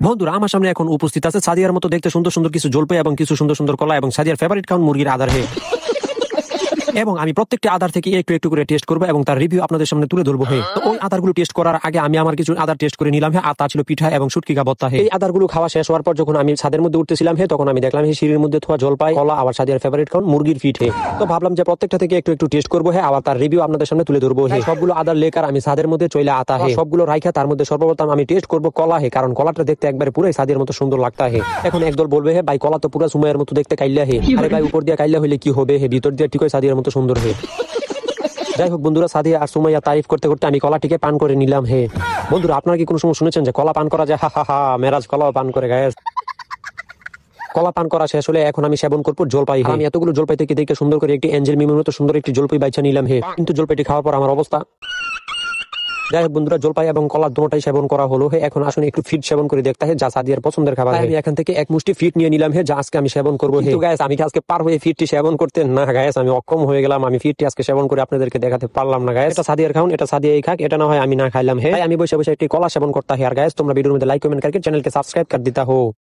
বন্ধুরা আমার সামনে এখন উপস্থিত আছে সাদিয়ার মতো দেখতে সুন্দর সুন্দর কিছু জলপাই এবং কিছু সুন্দর সুন্দর কলা এবং সাদিয়ার ফেভারিট খাউন মুরগির আদার হে এবং আমি প্রত্যেকটি আদার থেকে একটু একটু করে টেস্ট করবো এবং তার রিভিউ আপনাদের সামনে তুলে ধরবো। হে তো ওই আদারগুলো টেস্ট করার আগে আমি আমার কিছু আদার টেস্ট করে নিলাম। হ্যাঁ, তা ছিল পিঠা এবং শুটকি ভর্তা। এই আদারগুলো খাওয়া শেষ হওয়ার পর যখন আমি ছাদের মধ্যে উঠতেছিলাম তখন আমি দেখলাম সিঁড়ির মধ্যে থোয়া জলপাই, কলা, আবার সাদিয়ার ফেভারিট খাউন মুরগির ফিট। তো ভাবলাম যে প্রত্যেকটা থেকে একটু একটু টেস্ট করবো। আবার তার রিভিউ আপনাদের সামনে তুলে ধরবো। সবগুলো আদার লেকার আমি ছাদের মধ্যে চলে আতা সবগুলো রাইখা তার মধ্যে সর্বপ্রথম আমি টেস্ট করবো কলা। কারণ কলাটা দেখতে একবারে পুরো সাদিয়ার মতো সুন্দর লাগতা। এখন একদল বলবে ভাই কলা তো পুরো সুমাইয়ের মতো দেখতে কাইল্লা। আরে ভাই উপর দিয়ে কাইল্লা হইলে কি হবে? ভিতর দিয়ে ঠিক সাদিয়ার মতো সুন্দর। যাই হোক বন্ধুরা, সাদিয়া আর সুমাইয়া তারিফ করতে করতে আমি কলাটিকে পান করে নিলাম। বন্ধুরা, আপনারা কি কোনো সময় শুনেছেন যে কলা পান করা যায়? হা হা হা, মেরাজ কলাও পান করে গায়ে। কলা পান করা শেষ হলে এখন আমি সেবন করবো জলপাই। আমি এতগুলো জলপাই থেকে দেখে সুন্দর করে একটি এঞ্জেল মিমের মতো সুন্দর একটি জলপাই বাইছা নিলাম। কিন্তু জলপাইটি খাওয়ার পর আমার অবস্থা। যাই হোক বন্ধুরা, জলপাই এবং কলার দুটোটাই সেবন করা হলো। একখন আসুন একটু ফিট সেবন করে দেখতে যা সাদিয়ার পছন্দের খাবার। আমি এখান থেকে এক মুষ্টি ফিট নিয়ে নিলাম যা আজকে আমি সেবন করবো। কিন্তু গাইস, আমি আজকে পারবো এই ফিটটি সেবন করতে? না গাইস, আমি অক্ষম হয়ে গেলাম। আমি ফিটটি আজকে সেবন করে আপনাদেরকে দেখাতে পারলাম না। গাইস, এটা সাদিয়ার খাউন, এটা সাদিয়াই খাক, এটা না হয় আমি না খাইলাম। আমি বসে বসে একটি কলা সেবন করতে। আর গাইস, তোমরা ভিডিওর মধ্যে লাইক কমেন্ট করকে চ্যানেলকে সাবস্ক্রাইব করে দিতা হো।